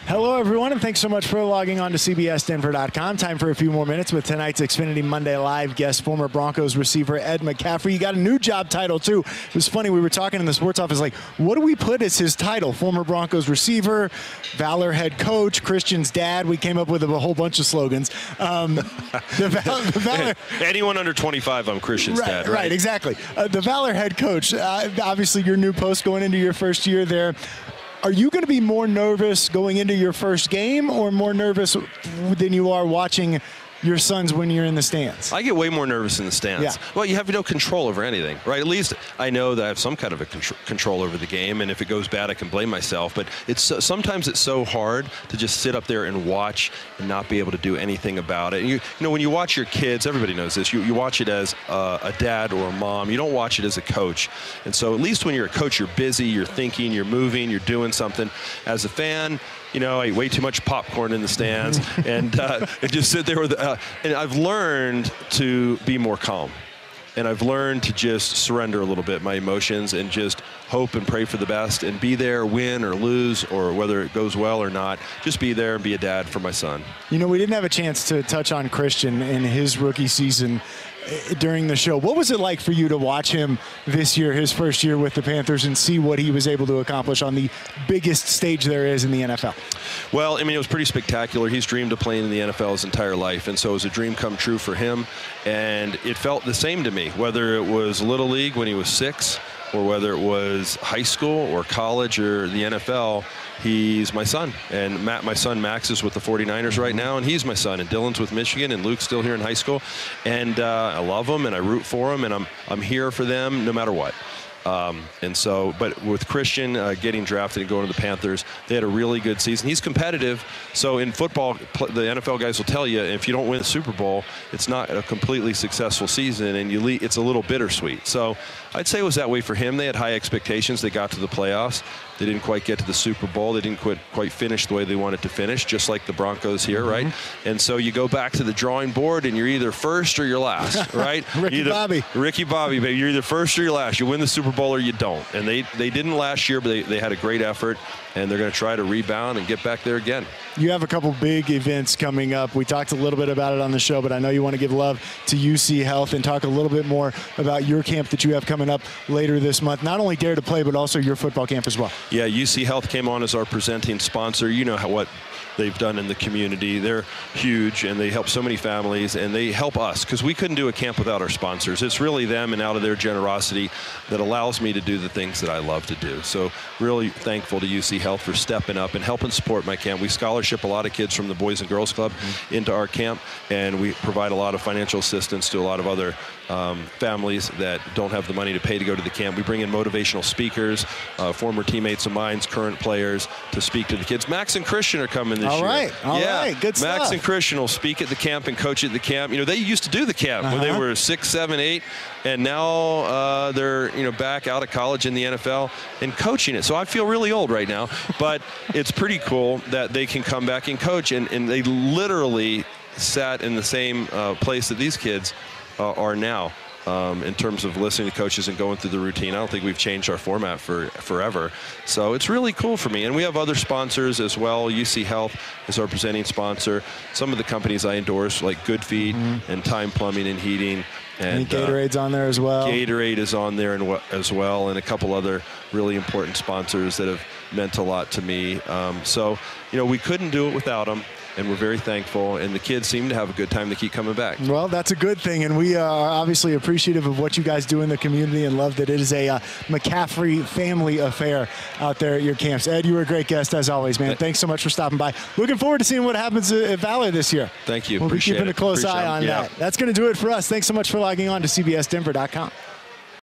Hello, everyone, and thanks so much for logging on to CBSDenver.com. Time for a few more minutes with tonight's Xfinity Monday Live guest, former Broncos receiver Ed McCaffrey. You got a new job title, too. It was funny. We were talking in the sports office, like, what do we put as his title? Former Broncos receiver, Valor head coach, Christian's dad. We came up with a whole bunch of slogans. Valor, anyone under 25, I'm Christian's dad, right? Right, exactly. The Valor head coach, obviously your new post going into your first year there. Are you going to be more nervous going into your first game or more nervous than you are watching your sons when you're in the stands? I get way more nervous in the stands. Yeah. Well, you have no control over anything, right? At least I know that I have some kind of a control over the game, and if it goes bad, I can blame myself. But sometimes it's so hard to just sit up there and watch and not be able to do anything about it. And you know, when you watch your kids, everybody knows this, you watch it as a dad or a mom. You don't watch it as a coach. And so at least when you're a coach, you're busy, you're thinking, you're moving, you're doing something. As a fan, you know, I eat way too much popcorn in the stands and just sit there with, and I've learned to be more calm. And I've learned to just surrender a little bit my emotions and just hope and pray for the best and be there, win or lose, or whether it goes well or not, just be there and be a dad for my son. You know, we didn't have a chance to touch on Christian in his rookie season during the show. What was it like for you to watch him this year, his first year with the Panthers, and see what he was able to accomplish on the biggest stage there is in the NFL? Well, I mean, it was pretty spectacular. He's dreamed of playing in the NFL his entire life, and so it was a dream come true for him. And it felt the same to me, whether it was Little League when he was 6, or whether it was high school or college or the NFL. He's my son. And my son Max is with the 49ers right now, and he's my son. And Dylan's with Michigan, and Luke's still here in high school. And I love them, and I root for them, and I'm here for them no matter what. And so, but with Christian getting drafted and going to the Panthers, they had a really good season. He's competitive. So in football, the NFL guys will tell you, if you don't win the Super Bowl, it's not a completely successful season, and it's a little bittersweet. So I'd say it was that way for him. They had high expectations. They got to the playoffs. They didn't quite get to the Super Bowl. They didn't quite finish the way they wanted to finish, just like the Broncos here, right? And so you go back to the drawing board, and you're either first or you're last, right? Ricky Bobby, baby. You're either first or you're last. You win the Super Bowl or you don't. And they didn't last year, but they had a great effort, and they're going to try to rebound and get back there again. You have a couple big events coming up. We talked a little bit about it on the show, but I know you want to give love to UC Health and talk a little bit more about your camp that you have coming up later this month. Not only Dare to Play, but also your football camp as well. Yeah, UC Health came on as our presenting sponsor. You know what they've done in the community. They're huge, and they help so many families, and they help us because we couldn't do a camp without our sponsors. It's really them and out of their generosity that allows me to do the things that I love to do. So really thankful to UC Health for stepping up and helping support my camp. We scholarship a lot of kids from the Boys and Girls Club into our camp, and we provide a lot of financial assistance to a lot of other families that don't have the money to pay to go to the camp. We bring in motivational speakers, former teammates of mine, current players, to speak to the kids. Max and Christian are coming this year. All right, good stuff. Max and Christian will speak at the camp and coach at the camp. You know, they used to do the camp when they were 6, 7, 8, and now they're back out of college in the NFL and coaching it. So I feel really old right now, but it's pretty cool that they can come back and coach, and they literally sat in the same place that these kids are now in terms of listening to coaches and going through the routine. I don't think we've changed our format forever. So it's really cool for me. And we have other sponsors as well. UC Health is our presenting sponsor. Some of the companies I endorse, like Good Feet and Time Plumbing and Heating. And Gatorade's on there as well. Gatorade is on there as well, and a couple other really important sponsors that have meant a lot to me. So, we couldn't do it without them. And we're very thankful, and the kids seem to have a good time. They keep coming back. Well, that's a good thing, and we are obviously appreciative of what you guys do in the community and love that it is a McCaffrey family affair out there at your camps. Ed, you were a great guest as always, man. Thanks so much for stopping by. Looking forward to seeing what happens at Valor this year. Thank you. We'll be keeping a close eye on that. That's going to do it for us. Thanks so much for logging on to CBSDenver.com.